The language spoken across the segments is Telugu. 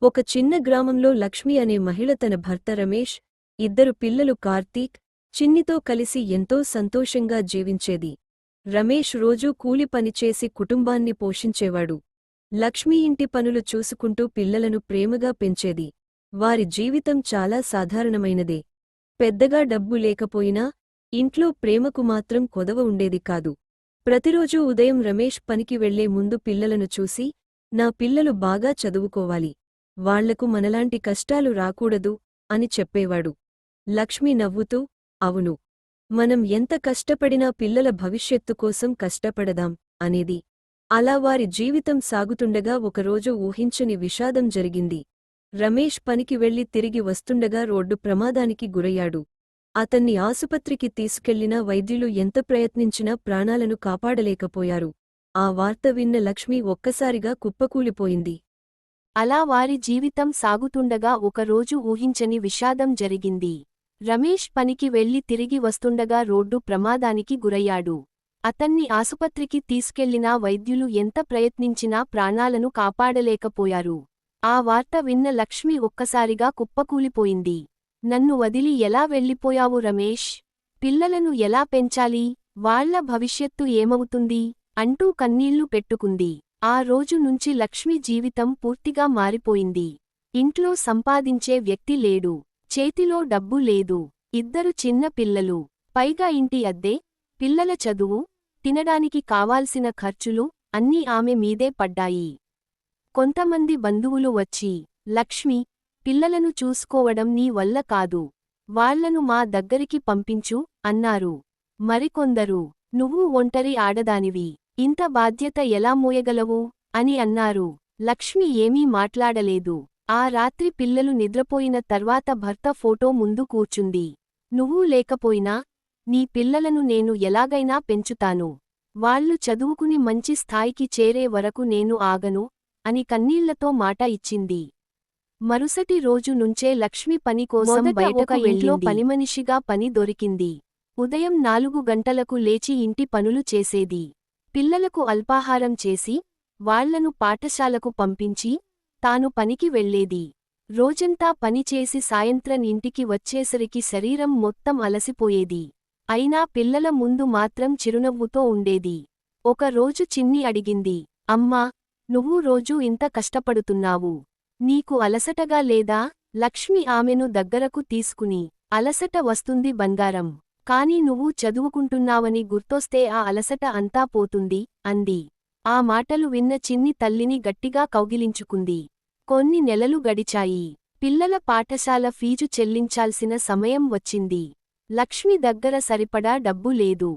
ఒక చిన్న గ్రామంలో లక్ష్మి అనే మహిళ తన భర్త రమేష్, ఇద్దరు పిల్లలు కార్తీక్, చిన్నితో కలిసి ఎంతో సంతోషంగా జీవించేది. రమేష్ రోజూ కూలి పనిచేసి కుటుంబాన్ని పోషించేవాడు. లక్ష్మి ఇంటి పనులు చూసుకుంటూ పిల్లలను ప్రేమగా పెంచేది. వారి జీవితం చాలా సాధారణమైనదే. పెద్దగా డబ్బు లేకపోయినా ఇంట్లో ప్రేమకు మాత్రం కొదవ ఉండేది కాదు. ప్రతిరోజూ ఉదయం రమేష్ పనికి వెళ్లే ముందు పిల్లలను చూసి, నా పిల్లలు బాగా చదువుకోవాలి, వాళ్లకు మనలాంటి కష్టాలు రాకూడదు అని చెప్పేవాడు. లక్ష్మి నవ్వుతూ, అవును, మనం ఎంత కష్టపడినా పిల్లల భవిష్యత్తు కోసం కష్టపడదాం అనేది. అలా వారి జీవితం సాగుతుండగా ఒకరోజు ఊహించని విషాదం జరిగింది. రమేష్ పనికి వెళ్లి తిరిగి వస్తుండగా రోడ్డు ప్రమాదానికి గురయ్యాడు. అతన్ని ఆసుపత్రికి తీసుకెళ్లినా వైద్యులు ఎంత ప్రయత్నించినా ప్రాణాలను కాపాడలేకపోయారు. ఆ వార్త విన్న లక్ష్మి ఒక్కసారిగా కుప్పకూలిపోయింది. అలా వారి జీవితం సాగుతుండగా ఒకరోజు ఊహించని విషాదం జరిగింది. రమేష్ పనికి వెళ్లి తిరిగి వస్తుండగా రోడ్డు ప్రమాదానికి గురయ్యాడు. అతన్ని ఆసుపత్రికి తీసుకెళ్లినా వైద్యులు ఎంత ప్రయత్నించినా ప్రాణాలను కాపాడలేకపోయారు. ఆ వార్త విన్న లక్ష్మి ఒక్కసారిగా కుప్పకూలిపోయింది. నన్ను వదిలి ఎలా వెళ్ళిపోయావు రమేష్? పిల్లలను ఎలా పెంచాలి? వాళ్ల భవిష్యత్తు ఏమవుతుంది? అంటూ కన్నీళ్లు పెట్టుకుంది. ఆ రోజు నుంచి లక్ష్మి జీవితం పూర్తిగా మారిపోయింది. ఇంట్లో సంపాదించే వ్యక్తి లేడు, చేతిలో డబ్బు లేదు, ఇద్దరు చిన్న పిల్లలు, పైగా ఇంటి అద్దె, పిల్లల చదువు, తినడానికి కావాల్సిన ఖర్చులు అన్నీ ఆమె మీదే పడ్డాయి. కొంతమంది బంధువులు వచ్చి, లక్ష్మి, పిల్లలను చూసుకోవడం నీ వల్ల కాదు, వాళ్లను మా దగ్గరికి పంపించు అన్నారు. మరికొందరు, నువ్వు ఒంటరి ఆడదానివి, ఇంత బాధ్యత ఎలా మోయగలవు అని అన్నారు. లక్ష్మి ఏమీ మాట్లాడలేదు. ఆ రాత్రి పిల్లలు నిద్రపోయిన తర్వాత భర్త ఫోటో ముందు కూర్చుంది. నువ్వు లేకపోయినా నీ పిల్లలను నేను ఎలాగైనా పెంచుతాను, వాళ్లు చదువుకుని మంచి స్థాయికి చేరే వరకు నేను ఆగను అని కన్నీళ్లతో మాట ఇచ్చింది. మరుసటి రోజు నుంచే లక్ష్మి పని కోసం బయటకు ఇంట్లో పనిమనిషిగా పని దొరికింది. ఉదయం 4 గంటలకు లేచి ఇంటి పనులు చేసేది. పిల్లలకు అల్పాహారం చేసి, వాళ్లను పాఠశాలకు పంపించి, తాను పనికి వెళ్లేది. రోజంతా పనిచేసి సాయంత్రం ఇంటికి వచ్చేసరికి శరీరం మొత్తం అలసిపోయేది. అయినా పిల్లల ముందు మాత్రం చిరునవ్వుతో ఉండేది. ఒక రోజు చిన్ని అడిగింది, అమ్మా, నువ్వు రోజూ ఇంత కష్టపడుతున్నావు, నీకు అలసటగా లేదా? లక్ష్మి ఆమెను దగ్గరకు తీసుకుని, అలసట వస్తుంది బంగారం, కాని నువ్వు చదువుకుంటున్నావని గుర్తొస్తే ఆ అలసట అంతా పోతుంది అంది. ఆ మాటలు విన్న చిన్ని తల్లిని గట్టిగా కౌగిలించుకుంది. కొన్ని నెలలు గడిచాయి. పిల్లల పాఠశాల ఫీజు చెల్లించాల్సిన సమయం వచ్చింది. లక్ష్మి దగ్గర సరిపడా డబ్బు లేదు.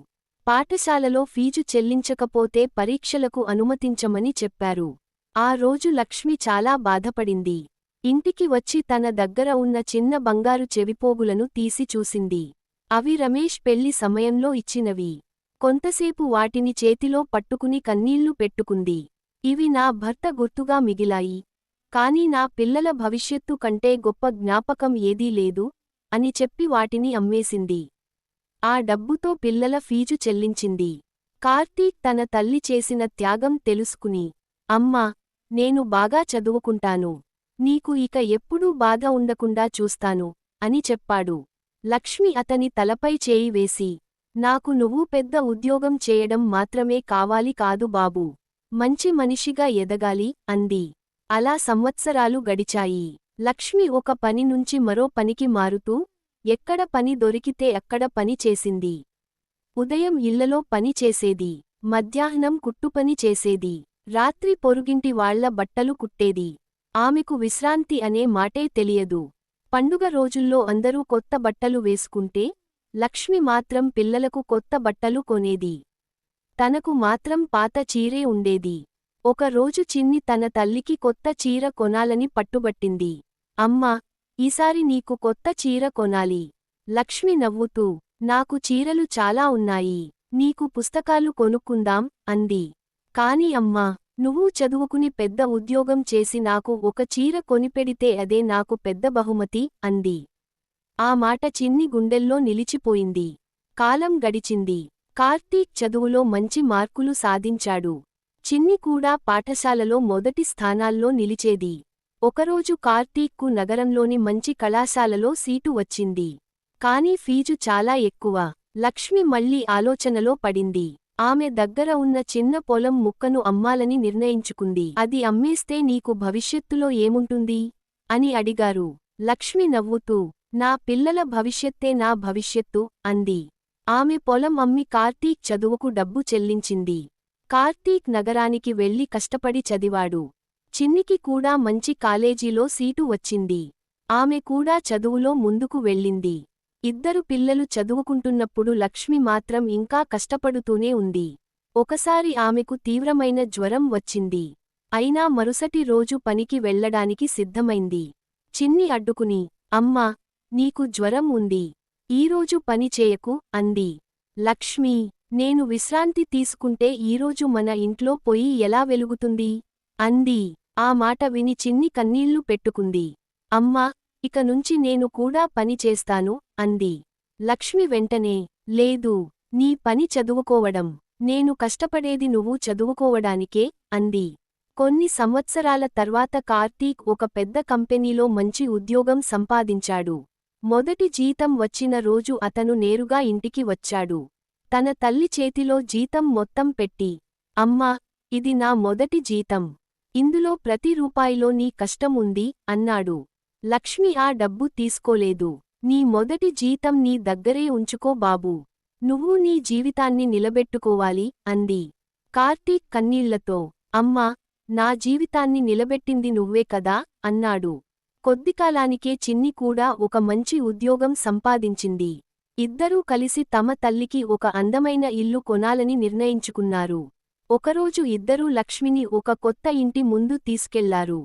పాఠశాలలో ఫీజు చెల్లించకపోతే పరీక్షలకు అనుమతించమని చెప్పారు. ఆ రోజు లక్ష్మి చాలా బాధపడింది. ఇంటికి వచ్చి తన దగ్గర ఉన్న చిన్న బంగారు చెవిపోగులను తీసి చూసింది. అవి రమేష్ పెళ్లి సమయంలో ఇచ్చినవి. కొంతసేపు వాటిని చేతిలో పట్టుకుని కన్నీళ్లు పెట్టుకుంది. ఇవి నా భర్త గుర్తుగా మిగిలాయి, కాని నా పిల్లల భవిష్యత్తు కంటే గొప్ప జ్ఞాపకం ఏదీ లేదు అని చెప్పి వాటిని అమ్మేసింది. ఆ డబ్బుతో పిల్లల ఫీజు చెల్లించింది. కార్తీక్ తన తల్లి చేసిన త్యాగం తెలుసుకుని, అమ్మా, నేను బాగా చదువుకుంటాను, నీకు ఇక ఎప్పుడూ బాధ ఉండకుండా చూస్తాను అని చెప్పాడు. లక్ష్మి అతని తలపై చేయి వేసి, నాకు నువ్వు పెద్ద ఉద్యోగం చేయడం మాత్రమే కావాలి కాదు బాబూ, మంచి మనిషిగా ఎదగాలి అంది. అలా సంవత్సరాలు గడిచాయి. లక్ష్మి ఒక పని నుంచి మరో పనికి మారుతూ, ఎక్కడ పని దొరికితే అక్కడ పని చేసింది. ఉదయం ఇళ్లలో పని చేసేది, మధ్యాహ్నం కుట్టుపని చేసేది, రాత్రి పొరుగింటి వాళ్ల బట్టలు కుట్టేది. ఆమెకు విశ్రాంతి అనే మాటే తెలియదు. పండుగ రోజుల్లో అందరూ కొత్త బట్టలు వేసుకుంటే, లక్ష్మి మాత్రం పిల్లలకు కొత్త బట్టలు కొనేది. తనకు మాత్రం పాత చీరే ఉండేది. ఒక రోజు చిన్ని తన తల్లికి కొత్త చీర కొనాలని పట్టుబట్టింది. అమ్మా, ఈసారి నీకు కొత్త చీర కొనాలి. లక్ష్మి నవ్వుతూ, నాకు చీరలు చాలా ఉన్నాయి, నీకు పుస్తకాలు కొనుక్కుందాం అంది. కాని అమ్మా, నువ్వు చదువుకుని పెద్ద ఉద్యోగం చేసి నాకు ఒక చీర కొనిపెడితే అదే నాకు పెద్ద బహుమతి అంది. ఆ మాట చిన్ని గుండెల్లో నిలిచిపోయింది. కాలం గడిచింది. కార్తీక్ చదువులో మంచి మార్కులు సాధించాడు. చిన్ని కూడా పాఠశాలలో మొదటి స్థానాల్లో నిలిచేది. ఒకరోజు కార్తీక్కు నగరంలోని మంచి కళాశాలలో సీటు వచ్చింది. కాని ఫీజు చాలా ఎక్కువ. లక్ష్మి మళ్ళీ ఆలోచనలో పడింది. ఆమె దగ్గర ఉన్న చిన్న పొలం ముక్కను అమ్మాలని నిర్ణయించుకుంది. అది అమ్మేస్తే నీకు భవిష్యత్తులో ఏముంటుంది? అని అడిగారు. లక్ష్మి నవ్వుతూ, నా పిల్లల భవిష్యత్తే నా భవిష్యత్తు అంది. ఆమె పొలం అమ్మి కార్తీక్ చదువుకు డబ్బు చెల్లించింది. కార్తీక్ నగరానికి వెళ్లి కష్టపడి చదివాడు. చిన్నికి కూడా మంచి కాలేజీలో సీటు వచ్చింది. ఆమె కూడా చదువులో ముందుకు వెళ్ళింది. ఇద్దరు పిల్లలు చదువుకుంటున్నప్పుడు లక్ష్మి మాత్రం ఇంకా కష్టపడుతూనే ఉంది. ఒకసారి ఆమెకు తీవ్రమైన జ్వరం వచ్చింది. అయినా మరుసటి రోజు పనికి వెళ్లడానికి సిద్ధమైంది. చిన్ని అడ్డుకుని, అమ్మా, నీకు జ్వరం ఉంది. ఈరోజు పని చేయకు అంది. లక్ష్మీ, నేను విశ్రాంతి తీసుకుంటే ఈరోజు మన ఇంట్లో పొయ్యి ఎలా వెలుగుతుంది? అంది. ఆ మాట విని చిన్ని కన్నీళ్లు పెట్టుకుంది. అమ్మా, ఇక నుంచి నేను కూడా పని చేస్తాను అంది. లక్ష్మి వెంటనే, లేదు, నీ పని చదువుకోవడం. నేను కష్టపడేది నువ్వు చదువుకోవడానికే అంది. కొన్ని సంవత్సరాల తర్వాత కార్తీక్ ఒక పెద్ద కంపెనీలో మంచి ఉద్యోగం సంపాదించాడు. మొదటి జీతం వచ్చిన రోజు అతను నేరుగా ఇంటికి వచ్చాడు. తన తల్లి చేతిలో జీతం మొత్తం పెట్టి, అమ్మా, ఇది నా మొదటి జీతం. ఇందులో ప్రతి రూపాయిలో నీ కష్టం ఉంది అన్నాడు. లక్ష్మి ఆ డబ్బు తీసుకోలేదు. నీ మొదటి జీతం నీ దగ్గరే ఉంచుకో బాబూ. నువ్వు నీ జీవితాన్ని నిలబెట్టుకోవాలి అంది. కార్తీక్ కన్నీళ్లతో, అమ్మా, నా జీవితాన్ని నిలబెట్టింది నువ్వే కదా అన్నాడు. కొద్దికాలానికే చిన్ని కూడా ఒక మంచి ఉద్యోగం సంపాదించింది. ఇద్దరూ కలిసి తమ తల్లికి ఒక అందమైన ఇల్లు కొనాలని నిర్ణయించుకున్నారు. ఒకరోజు ఇద్దరూ లక్ష్మిని ఒక కొత్త ఇంటి ముందు తీసుకెళ్లారు.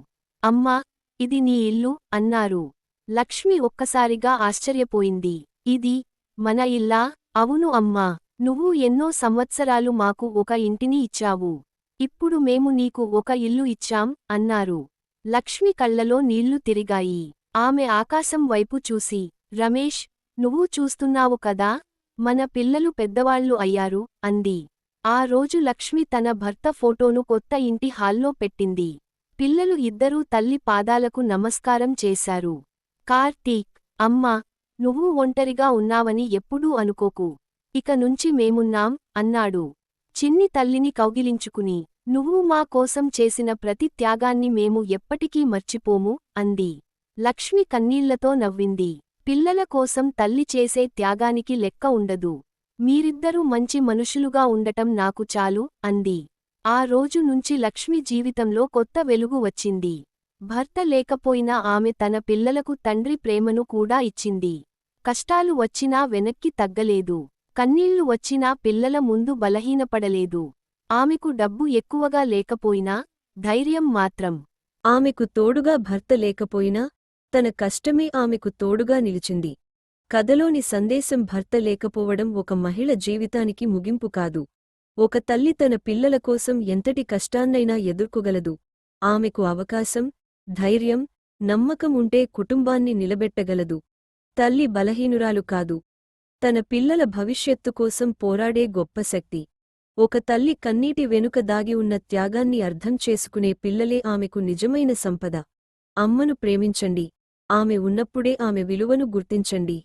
అమ్మా, ఇది నీ ఇల్లు అన్నారు. లక్ష్మి ఒక్కసారిగా ఆశ్చర్యపోయింది. ఇది మన ఇల్లా? అవును అమ్మా, నువ్వు ఎన్నో సంవత్సరాలు మాకు ఒక ఇంటిని ఇచ్చావు. ఇప్పుడు మేము నీకు ఒక ఇల్లు ఇచ్చాం అన్నారు. లక్ష్మి కళ్లలో నీళ్లు తిరిగాయి. ఆమె ఆకాశం వైపు చూసి, రమేష్, నువ్వు చూస్తున్నావు కదా, మన పిల్లలు పెద్దవాళ్లు అయ్యారు అంది. ఆ రోజు లక్ష్మి తన భర్త ఫోటోను కొత్త ఇంటి హాల్లో పెట్టింది. పిల్లలు ఇద్దరూ తల్లి పాదాలకు నమస్కారం చేశారు. కార్తీక్, అమ్మా, నువ్వు ఒంటరిగా ఉన్నావని ఎప్పుడూ అనుకోకు. ఇక నుంచి మేమున్నాం అన్నాడు. చిన్ని తల్లిని కౌగిలించుకుని, నువ్వు మా కోసం చేసిన ప్రతి త్యాగాన్ని మేము ఎప్పటికీ మర్చిపోము అంది. లక్ష్మి కన్నీళ్లతో నవ్వింది. పిల్లల కోసం తల్లి చేసే త్యాగానికి లెక్క ఉండదు. మీరిద్దరూ మంచి మనుషులుగా ఉండటం నాకు చాలు అంది. ఆ రోజు నుంచి లక్ష్మి జీవితంలో కొత్త వెలుగు వచ్చింది. భర్త లేకపోయినా ఆమె తన పిల్లలకు తండ్రి ప్రేమను కూడా ఇచ్చింది. కష్టాలు వచ్చినా వెనక్కి తగ్గలేదు. కన్నీళ్లు వచ్చినా పిల్లల ముందు బలహీనపడలేదు. ఆమెకు డబ్బు ఎక్కువగా లేకపోయినా ధైర్యం మాత్రం. ఆమెకు తోడుగా భర్త లేకపోయినా తన కష్టమే ఆమెకు తోడుగా నిలిచింది. కథలోని సందేశం భర్త లేకపోవడం ఒక మహిళ జీవితానికి ముగింపు కాదు. ఒక తల్లి తన పిల్లల కోసం ఎంతటి కష్టాన్నైనా ఎదుర్కోగలదు. ఆమెకు అవకాశం, ధైర్యం, నమ్మకం ఉంటే కుటుంబాన్ని నిలబెట్టగలదు. తల్లి బలహీనురాలు కాదు. తన పిల్లల భవిష్యత్తు కోసం పోరాడే గొప్ప శక్తి. ఒక తల్లి కన్నీటి వెనుక దాగి ఉన్న త్యాగాన్ని అర్థం చేసుకునే పిల్లలే ఆమెకు నిజమైన సంపద. అమ్మను ప్రేమించండి. ఆమె ఉన్నప్పుడే ఆమె విలువను గుర్తించండి.